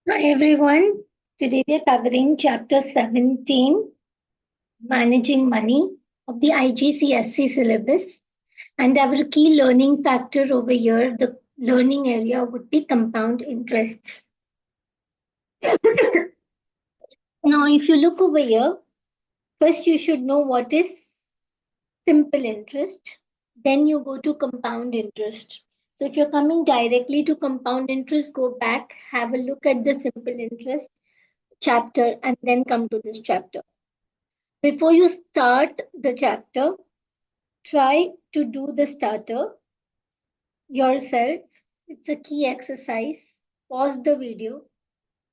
Hi everyone. Today we are covering chapter 17, Managing Money of the IGCSE syllabus. And our key learning factor over here, the learning area would be compound interests. Now, if you look over here, first you should know what is simple interest. Then you go to compound interest. So if you're coming directly to compound interest, go back, have a look at the simple interest chapter, and then come to this chapter. Before you start the chapter, try to do the starter yourself. It's a key exercise. Pause the video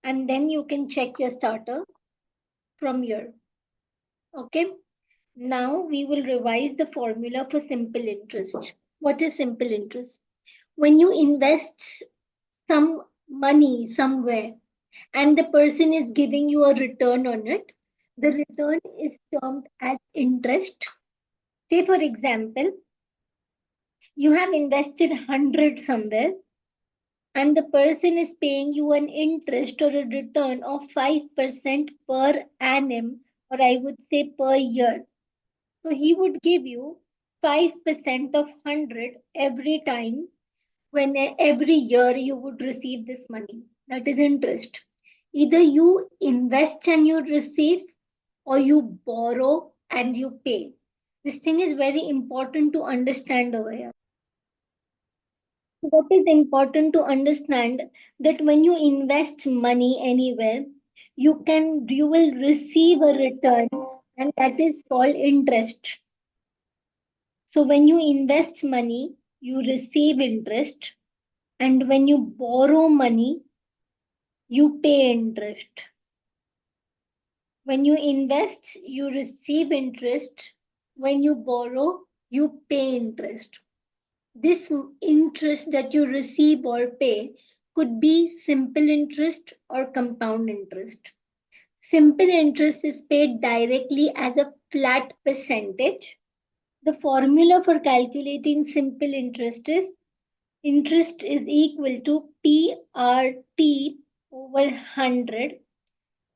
and then you can check your starter from here. Okay. Now we will revise the formula for simple interest. What is simple interest? When you invest some money somewhere and the person is giving you a return on it, the return is termed as interest. Say, for example, you have invested 100 somewhere and the person is paying you an interest or a return of 5% per annum, or I would say per year. So he would give you 5% of 100 every time, when every year you would receive this money. That is interest. Either you invest and you receive, or you borrow and you pay. This thing is very important to understand over here. What is important to understand, that when you invest money anywhere, you will receive a return, and that is called interest. So when you invest money, you receive interest, and when you borrow money, you pay interest. When you invest, you receive interest. When you borrow, you pay interest. This interest that you receive or pay could be simple interest or compound interest. Simple interest is paid directly as a flat percentage. The formula for calculating simple interest is equal to PRT over 100.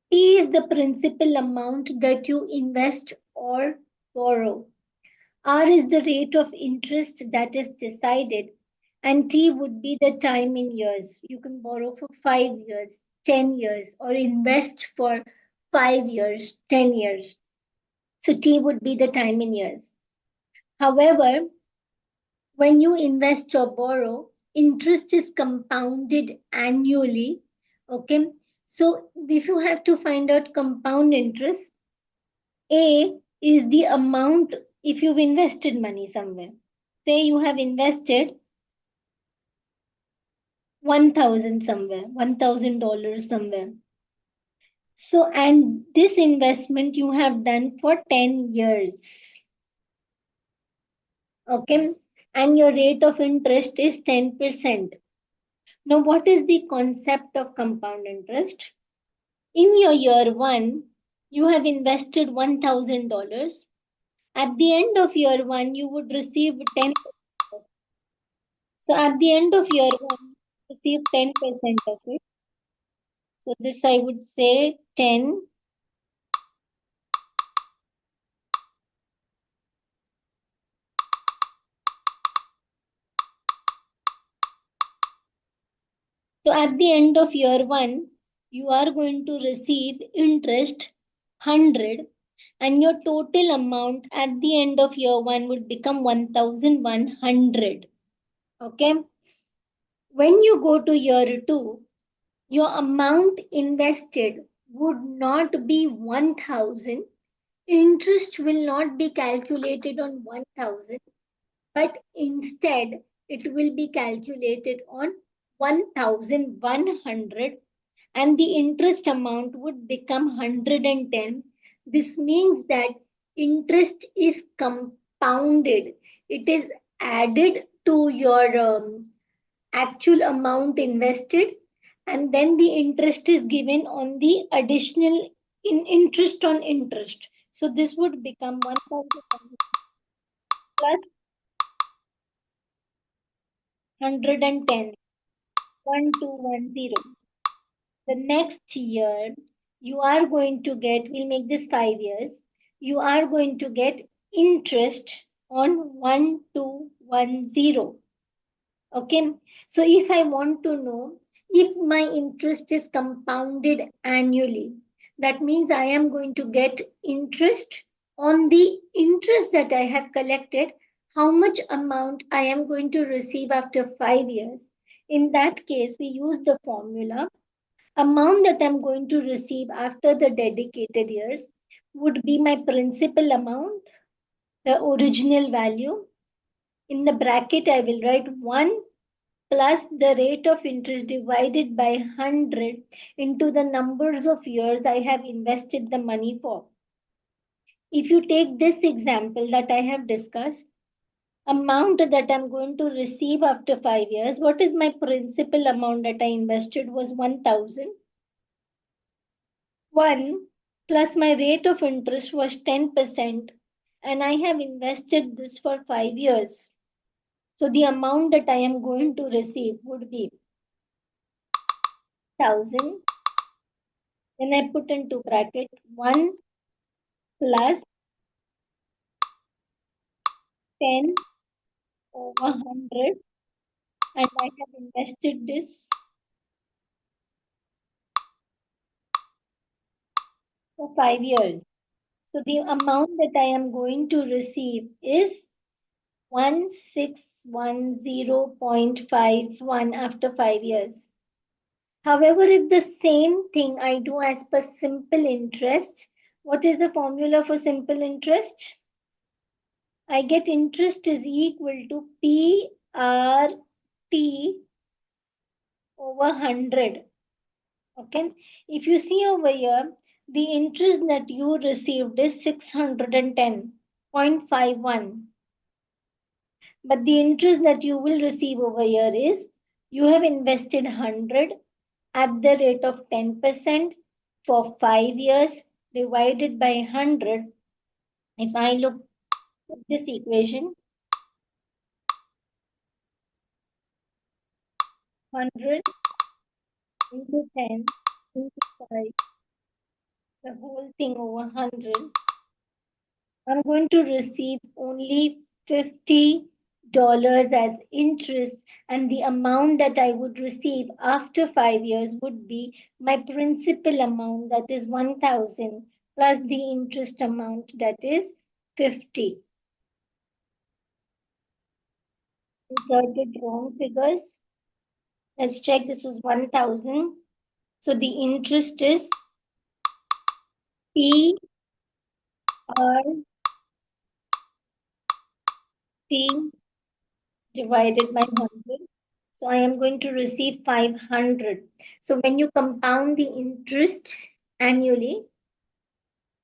P is the principal amount that you invest or borrow. R is the rate of interest that is decided, and T would be the time in years. You can borrow for 5 years, 10 years, or invest for 5 years, 10 years. So T would be the time in years. However, when you invest or borrow, interest is compounded annually. Okay. So if you have to find out compound interest, A is the amount if you've invested money somewhere. Say you have invested 1,000 somewhere, $1,000 somewhere. So, and this investment you have done for 10 years. Okay. And your rate of interest is 10%. Now, what is the concept of compound interest? In your year one, you have invested $1,000. At the end of year one, you would receive 10. So at the end of year one, you receive 10% of it. So this I would say 10. So at the end of year one, you are going to receive interest 100, and your total amount at the end of year one would become 1,100. Okay. When you go to year two, your amount invested would not be 1,000. Interest will not be calculated on 1,000, but instead it will be calculated on 1,100, and the interest amount would become 110. This means that interest is compounded. It is added to your actual amount invested, and then the interest is given on the additional interest on interest. So this would become 1,000 plus 110, 1210. The next year, you are going to get, we'll make this 5 years, you are going to get interest on 1210. Okay, so if I want to know if my interest is compounded annually, that means I am going to get interest on the interest that I have collected, how much amount I am going to receive after 5 years. In that case, we use the formula amount that I'm going to receive after the dedicated years would be my principal amount, the original value. In the bracket, I will write 1 plus the rate of interest divided by 100 into the numbers of years I have invested the money for. If you take this example that I have discussed, amount that I'm going to receive after 5 years, what is my principal amount that I invested was 1000. 1 plus my rate of interest was 10%, and I have invested this for 5 years. So the amount that I am going to receive would be 1000. Then I put into bracket 1 plus 10 over 100, and I have invested this for 5 years. So the amount that I am going to receive is 1610.51 after 5 years. However, if the same thing I do as per simple interest, what is the formula for simple interest? I get interest is equal to PRT over 100. Okay. If you see over here, the interest that you received is 610.51. But the interest that you will receive over here is you have invested 100 at the rate of 10% for 5 years divided by 100. If I look at this equation, 100 into 10 into 5, the whole thing over 100, I'm going to receive only $50 as interest, and the amount that I would receive after 5 years would be my principal amount, that is 1000, plus the interest amount, that is 50. Inserted wrong figures. Let's check. This was 1000. So the interest is PRT divided by 100. So I am going to receive 500. So when you compound the interest annually,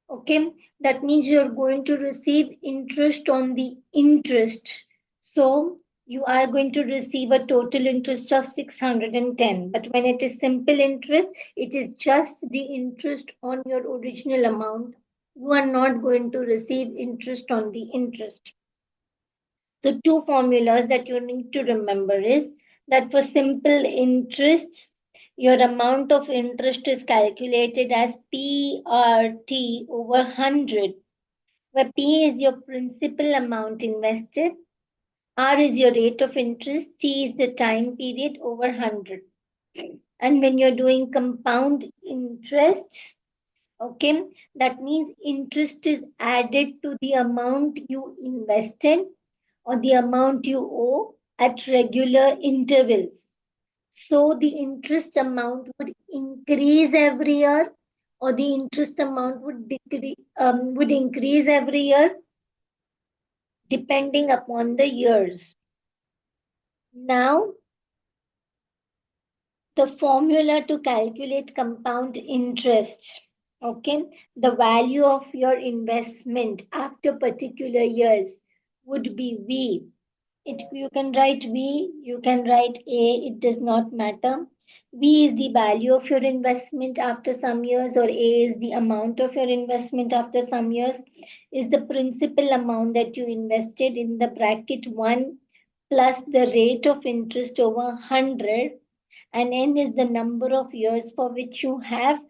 okay, that means you're going to receive interest on the interest. So you are going to receive a total interest of 610. But when it is simple interest, it is just the interest on your original amount. You are not going to receive interest on the interest. The two formulas that you need to remember is that for simple interests, your amount of interest is calculated as PRT over 100, where P is your principal amount invested, R is your rate of interest, T is the time period over 100. And when you're doing compound interest, okay, that means interest is added to the amount you invested or the amount you owe at regular intervals. So the interest amount would increase every year, or the interest amount would increase every year depending upon the years. Now, the formula to calculate compound interest. Okay, the value of your investment after particular years would be V. You can write V, you can write A, it does not matter. V is the value of your investment after some years, or A is the amount of your investment after some years, is the principal amount that you invested in the bracket 1 plus the rate of interest over 100. and n is the number of years for which you have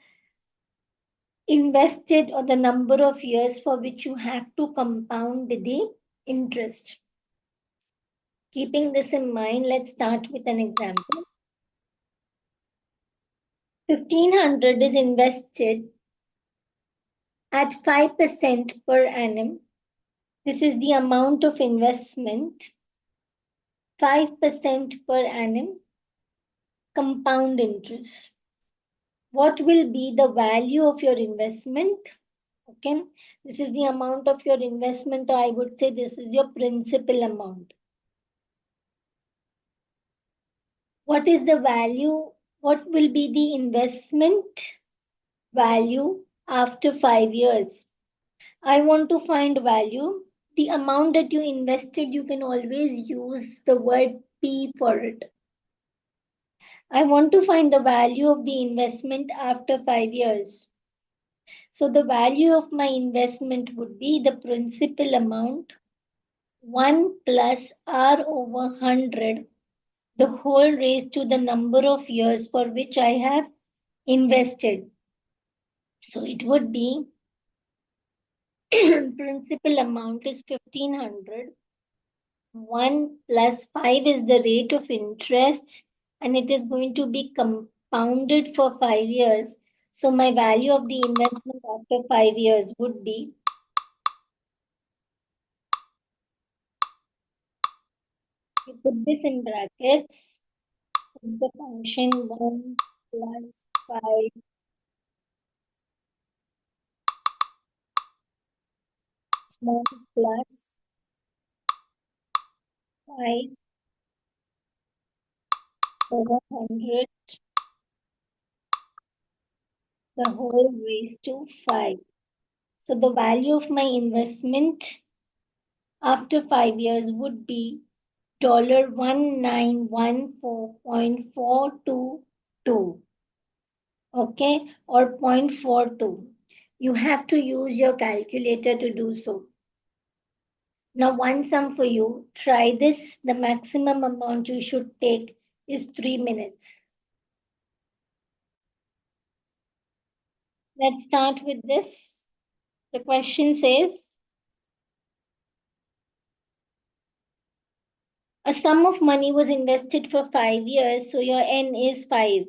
invested, or the number of years for which you have to compound the interest. Keeping this in mind, let's start with an example. 1500 is invested at 5% per annum. This is the amount of investment, 5% per annum, compound interest. What will be the value of your investment? Okay, this is the amount of your investment, or I would say this is your principal amount. What is the value? What will be the investment value after 5 years? I want to find value. The amount that you invested, you can always use the word P for it. I want to find the value of the investment after 5 years. So the value of my investment would be the principal amount 1 plus R over 100, the whole raised to the number of years for which I have invested. So it would be principal amount is 1500. 1 plus 5 is the rate of interest, and it is going to be compounded for 5 years. So my value of the investment after 5 years would be, you put this in brackets, put the function 1 plus 5 small plus 5 over 100, the whole raised to 5. So the value of my investment after 5 years would be $1914.422. Okay, or 0.42. You have to use your calculator to do so. Now, one sum for you. Try this. The maximum amount you should take is 3 minutes. Let's start with this. The question says, a sum of money was invested for 5 years, so your N is 5.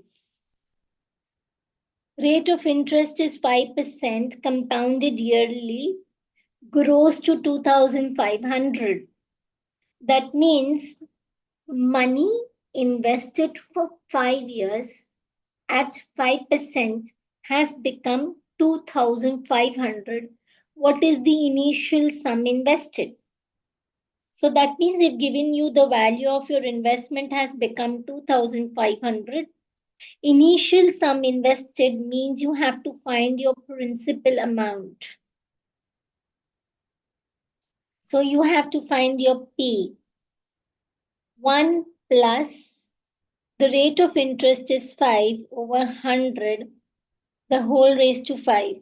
Rate of interest is 5%, compounded yearly, grows to 2,500. That means money invested for 5 years at 5% has become 2,500. What is the initial sum invested? So that means they've given you the value of your investment has become 2,500. Initial sum invested means you have to find your principal amount. So you have to find your P. 1 plus the rate of interest is 5 over 100, the whole raised to 5.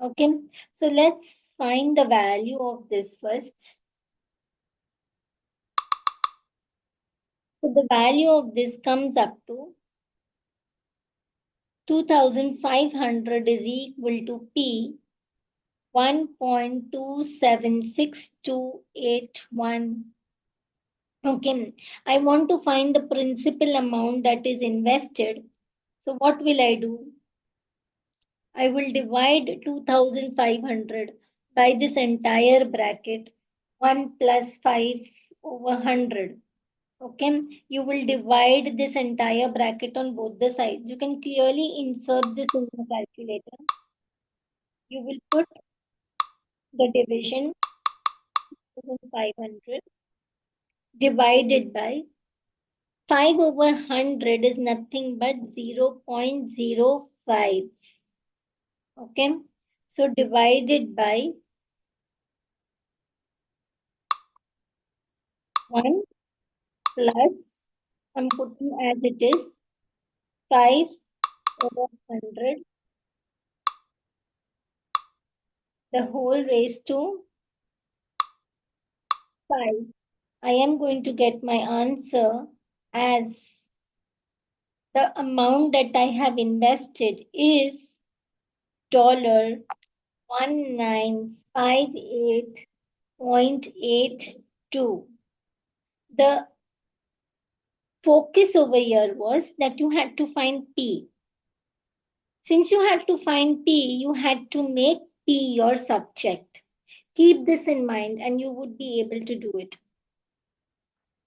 Okay, so let's find the value of this first. So the value of this comes up to 2,500 is equal to P 1.276281. Okay, I want to find the principal amount that is invested. So what will I do? I will divide 2,500 by this entire bracket, 1 plus 5 over 100. Okay, you will divide this entire bracket on both the sides. You can clearly insert this in the calculator. You will put the division 2,500 divided by 5 over 100 is nothing but 0.05. Okay, so divided by 1 plus, I'm putting as it is, 5 over 100, the whole raised to 5. I am going to get my answer as The amount that I have invested is $1958.82. The focus over here was that you had to find P. Since you had to find P, you had to make P your subject. Keep this in mind and you would be able to do it.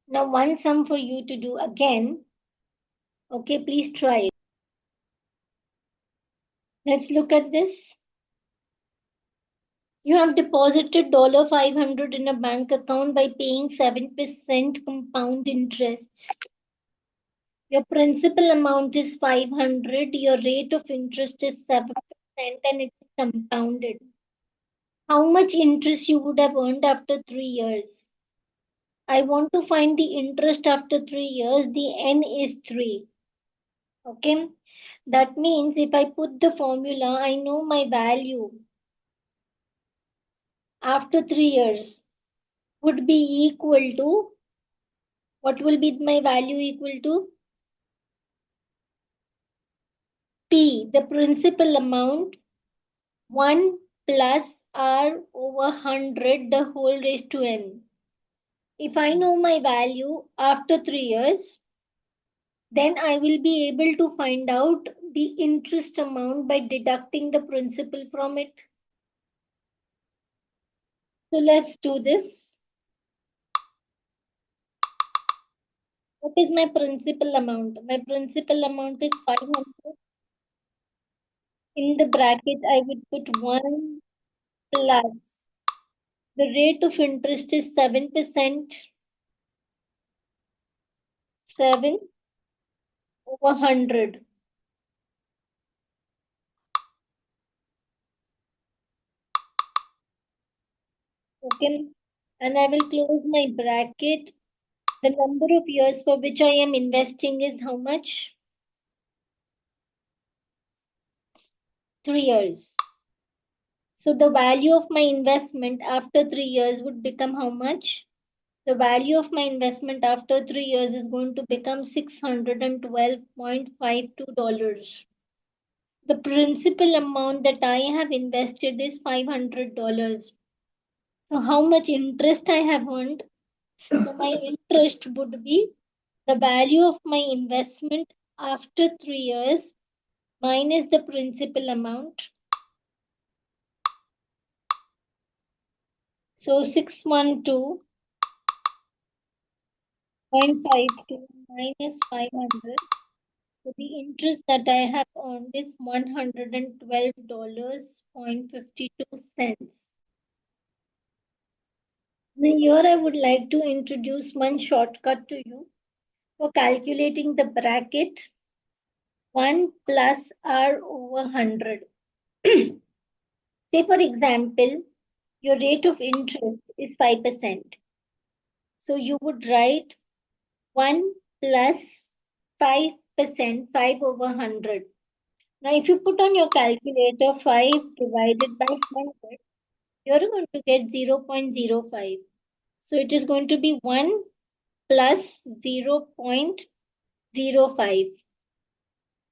Now, one sum for you to do again. Okay, please try it. Let's look at this. You have deposited $500 in a bank account by paying 7% compound interest. Your principal amount is 500. Your rate of interest is 7% and it is compounded. How much interest you would have earned after 3 years? I want to find the interest after 3 years. The n is 3. Okay. That means if I put the formula, I know my value after 3 years would be equal to, what will be my value equal to? P, the principal amount, 1 plus R over 100, the whole raised to n. If I know my value after 3 years, then I will be able to find out the interest amount by deducting the principal from it. So let's do this. What is my principal amount? My principal amount is 500. In the bracket, I would put 1 plus. The rate of interest is 7%. 7 over 100. Okay. And I will close my bracket. The number of years for which I am investing is how much? 3 years. So the value of my investment after 3 years would become how much? The value of my investment after 3 years is going to become $612.52. The principal amount that I have invested is $500. So how much interest I have earned? So my interest would be the value of my investment after 3 years minus the principal amount. So 612.52 minus 500. So the interest that I have earned is $112.52. Now here I would like to introduce one shortcut to you for calculating the bracket 1 plus R over 100. Say for example, your rate of interest is 5%. So you would write 1 plus 5%, 5 over 100. Now if you put on your calculator 5 divided by 100, you're going to get 0.05. So it is going to be 1 plus 0.05.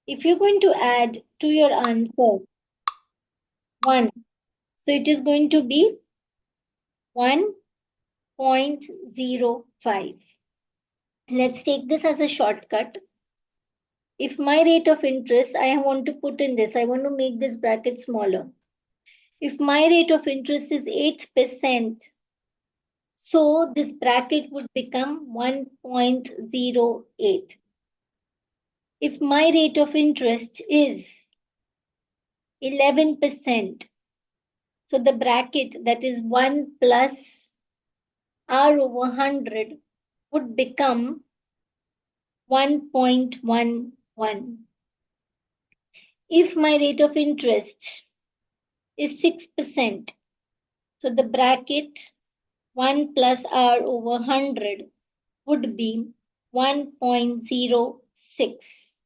If you're going to add to your answer 1, so it is going to be 1.05. Let's take this as a shortcut. If my rate of interest, I want to put in this, I want to make this bracket smaller. If my rate of interest is 8%, so this bracket would become 1.08. If my rate of interest is 11%, so the bracket that is 1 plus R over 100 would become 1.11. If my rate of interest is 6%, so the bracket 1 plus R over 100 would be 1.06.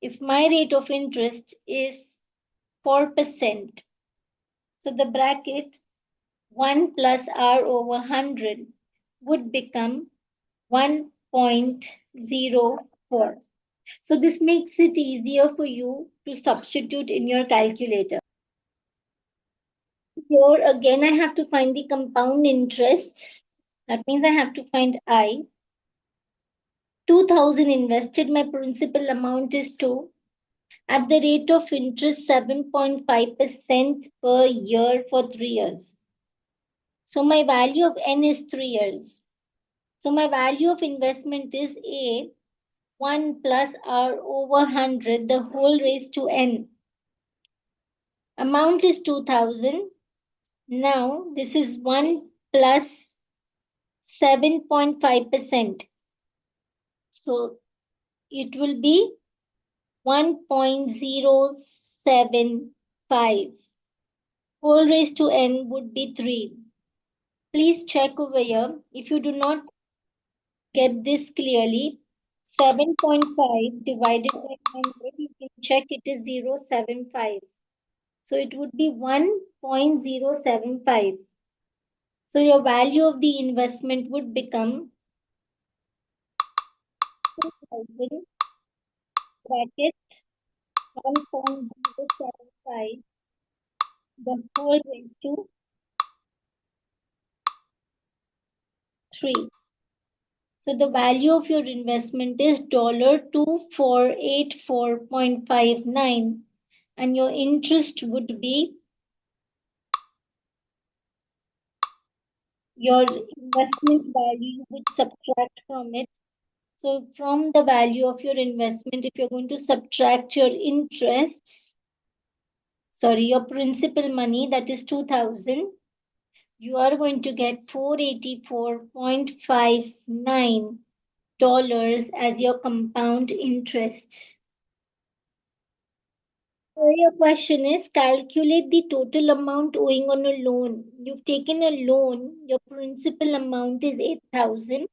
If my rate of interest is 4%, so the bracket 1 plus R over 100 would become 1.04. So this makes it easier for you to substitute in your calculator. Here again, I have to find the compound interest. That means I have to find I. 2000 invested, my principal amount is 2. At the rate of interest 7.5% per year for 3 years. So my value of N is 3 years. So my value of investment is A, 1 plus R over 100, the whole raised to N. Amount is 2000. Now this is 1 plus 7.5%. So it will be 1.075. Whole raised to N would be 3. Please check over here. If you do not get this clearly, 7.5 divided by 100, you can check it is 0.75. So it would be 1.075. So your value of the investment would become 2000 bracket 1.075, the whole raised to 3. So the value of your investment is $2484.59, and your interest would be your investment value you would subtract from it. So from the value of your investment, if you're going to subtract your your principal money, that is 2000, you are going to get $484.59 as your compound interest. So your question is calculate the total amount owing on a loan. You've taken a loan, your principal amount is 8,000.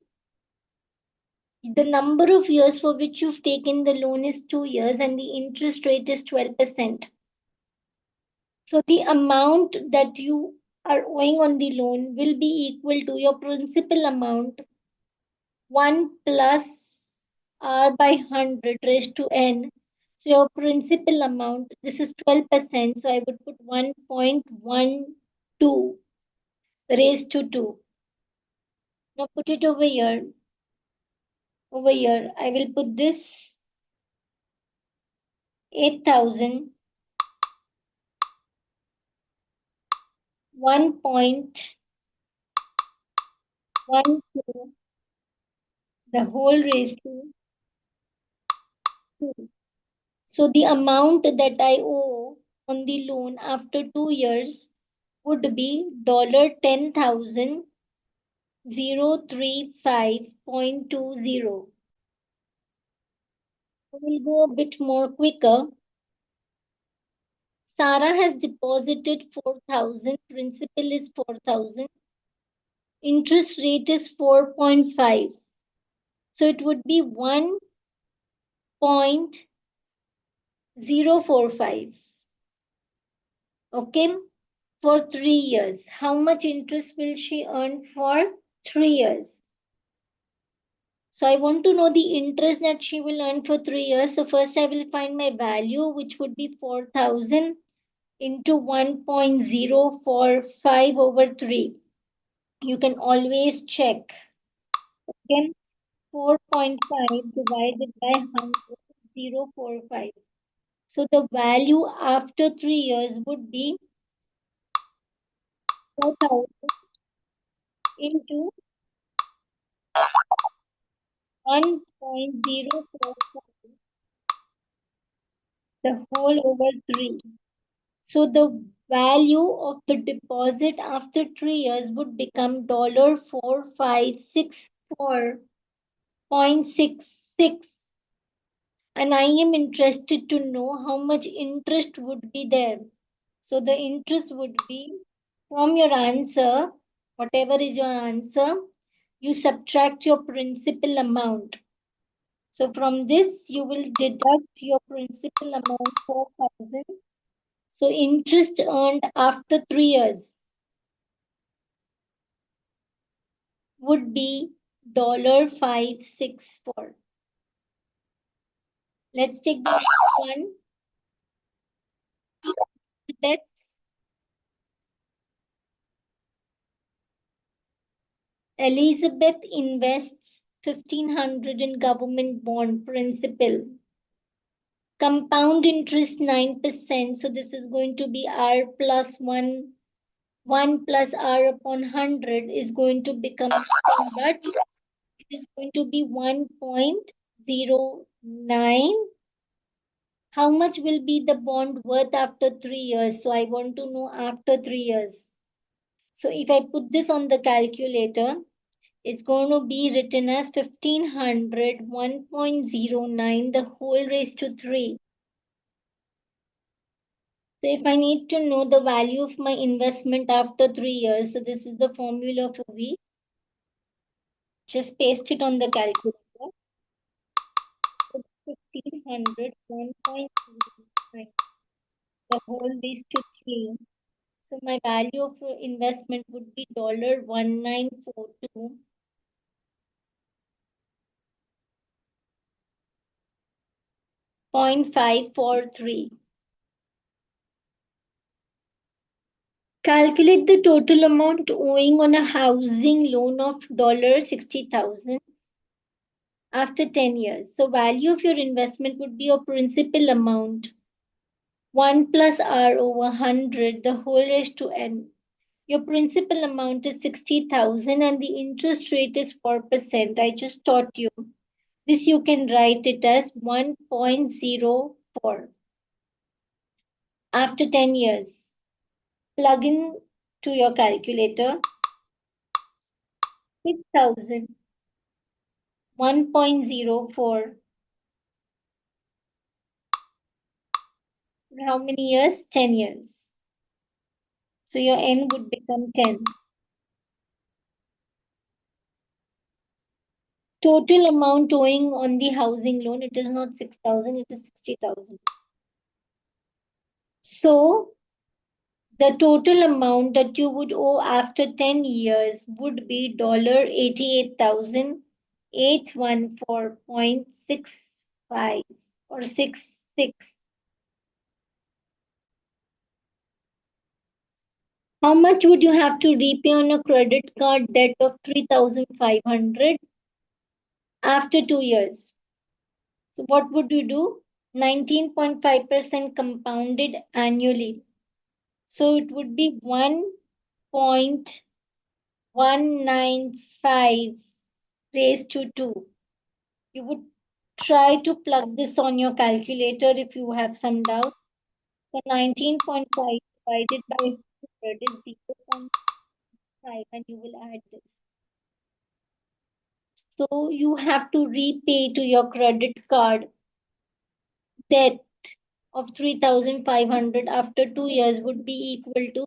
The number of years for which you've taken the loan is 2 years and the interest rate is 12%. So the amount that you are owing on the loan will be equal to your principal amount 1 plus R by 100 raised to N. So your principal amount, this is 12%, so I would put 1.12 raised to 2. Now put it over here. Over here, I will put this 8,000, 1.12, the whole raised to 2. So the amount that I owe on the loan after 2 years would be $10,035.20. We'll go a bit more quicker. Sarah has deposited 4,000, principal is 4,000, interest rate is 4.5. So it would be 1.045. Okay, for 3 years. How much interest will she earn for 3 years? So I want to know the interest that she will earn for 3 years. So first I will find my value, which would be 4,000 into 1.045 over 3. You can always check. Okay, 4.5 divided by 100, 0.45. So the value after 3 years would be 4,000 into 1.045, the whole over 3. So the value of the deposit after 3 years would become $4564.66. And I am interested to know how much interest would be there. So the interest would be from your answer, whatever is your answer, you subtract your principal amount. So from this, you will deduct your principal amount 4,000. So interest earned after 3 years would be $564. Let's take the next one. Debts. Elizabeth invests 1,500 in government bond principal. Compound interest 9%. So this is going to be R plus 1. 1 plus R upon 100 is going to become nothing, but it is going to be 1.09. How much will be the bond worth after 3 years? So I want to know after 3 years. So if I put this on the calculator, it's going to be written as 1,500, 1.09, the whole raised to 3. So if I need to know the value of my investment after 3 years, so this is the formula for V. Just paste it on the calculator. 1,500, 1.09, the whole raised to 3. So my value of investment would be $1942.543. Calculate the total amount owing on a housing loan of $60,000 after 10 years. So value of your investment would be your principal amount 1 plus R over 100, the whole raised to n. Your principal amount is 60,000 and the interest rate is 4%. I just taught you. This you can write it as 1.04 after 10 years. Plug in to your calculator 6,000, 1.04. How many years? 10 years. So your n would become 10. Total amount owing on the housing loan, it is not 6,000, it is 60,000. So the total amount that you would owe after 10 years would be $88,814.65 or 66. How much would you have to repay on a credit card debt of 3,500 after 2 years? So what would you do? 19.5% compounded annually. So it would be 1.195 raised to 2. You would try to plug this on your calculator if you have some doubt. So 19.5 divided by 100 is 0.5 and you will add this. So you have to repay to your credit card debt of 3,500 after 2 years would be equal to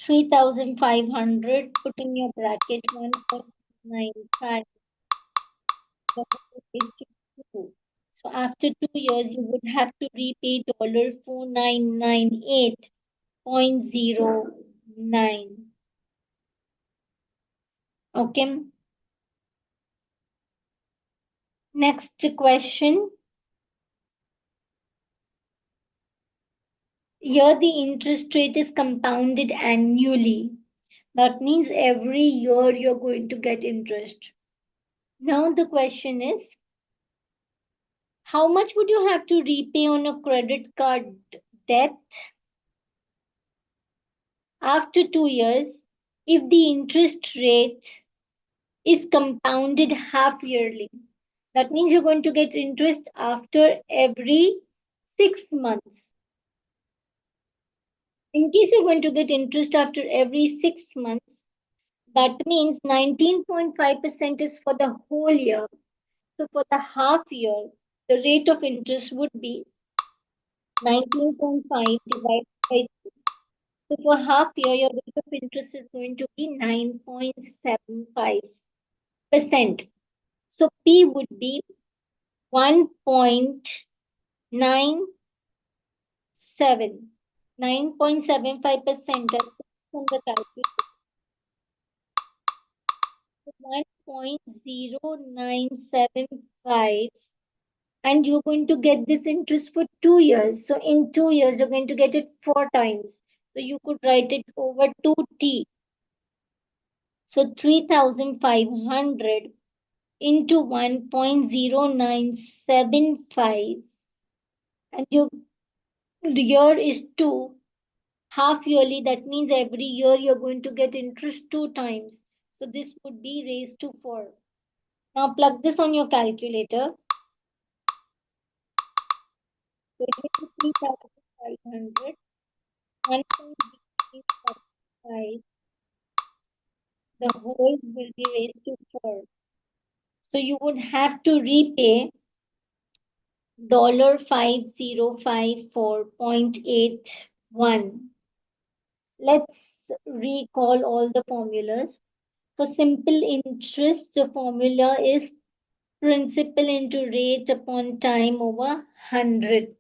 3,500, put in your bracket 1.95 is to 2. So after 2 years, you would have to repay $4,998.09. Okay. Next question. Here the interest rate is compounded annually. That means every year you're going to get interest. Now the question is, how much would you have to repay on a credit card debt after 2 years if the interest rate is compounded half yearly? That means you're going to get interest after every 6 months. In case you're going to get interest after every 6 months, that means 19.5% is for the whole year. So for the half year, the rate of interest would be 19.5 divided by 2. So for half year, your rate of interest is going to be 9.75%. So P would be 1.97. 9.75% from the calculator. 0.0975, and you're going to get this interest for 2 years. So in 2 years, you're going to get it 4 times. So you could write it over 2t. So 3,500 into 1.0975, and your year is 2, half yearly. That means every year you're going to get interest 2 times. So this would be raised to 4. Now plug this on your calculator. So it is 3,500, 1.0375, the whole will be raised to 4. So you would have to repay $5054.81. Let's recall all the formulas. For simple interest, the formula is principal into rate upon time over 100.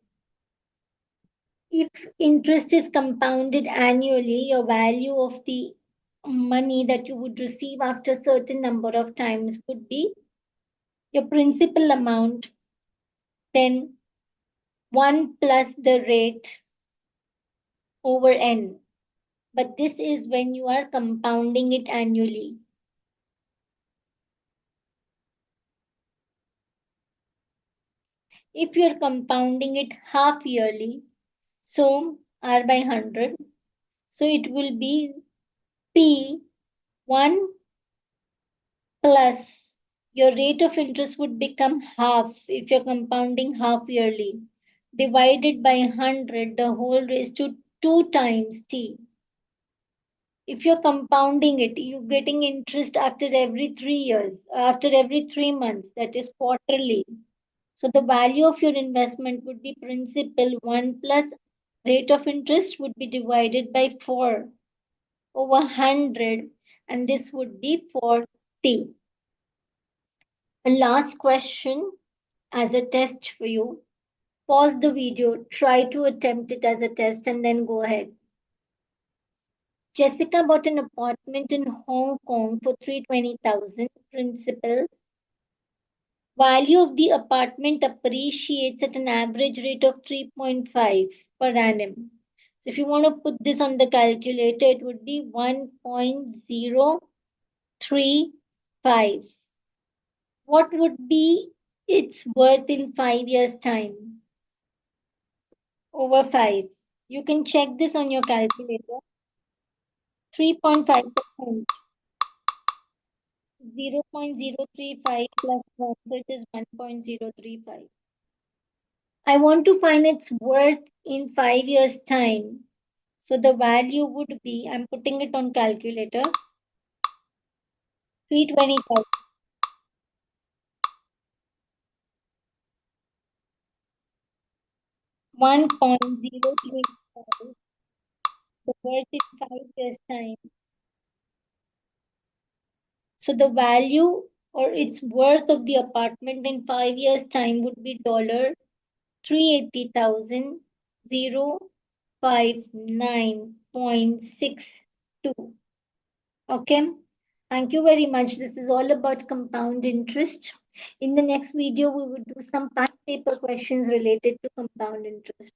If interest is compounded annually, your value of the money that you would receive after a certain number of times would be your principal amount, then 1 plus the rate over n. But this is when you are compounding it annually. If you're compounding it half yearly, so R by 100, so it will be P 1 plus your rate of interest would become half if you're compounding half yearly, divided by 100, the whole raised to 2 times T. If you're compounding it, you're getting interest after every 3 years, after every 3 months, that is quarterly. So the value of your investment would be principal 1 plus rate of interest would be divided by 4 over 100, and this would be 4t. A last question as a test for you. Pause the video, try to attempt it as a test, and then go ahead. Jessica bought an apartment in Hong Kong for 320,000 principal. Value of the apartment appreciates at an average rate of 3.5 per annum. So if you want to put this on the calculator, it would be 1.035. What would be its worth in 5 years' time? Over 5. You can check this on your calculator. 3.5%. 0.035 plus 1, so it is 1.035. I want to find its worth in 5 years' time. So the value would be, I'm putting it on calculator, 320,000. 1.035, the worth in 5 years' time. So the value or its worth of the apartment in 5 years' time would be $380,059.62. Okay. Thank you very much. This is all about compound interest. In the next video, we will do some past paper questions related to compound interest.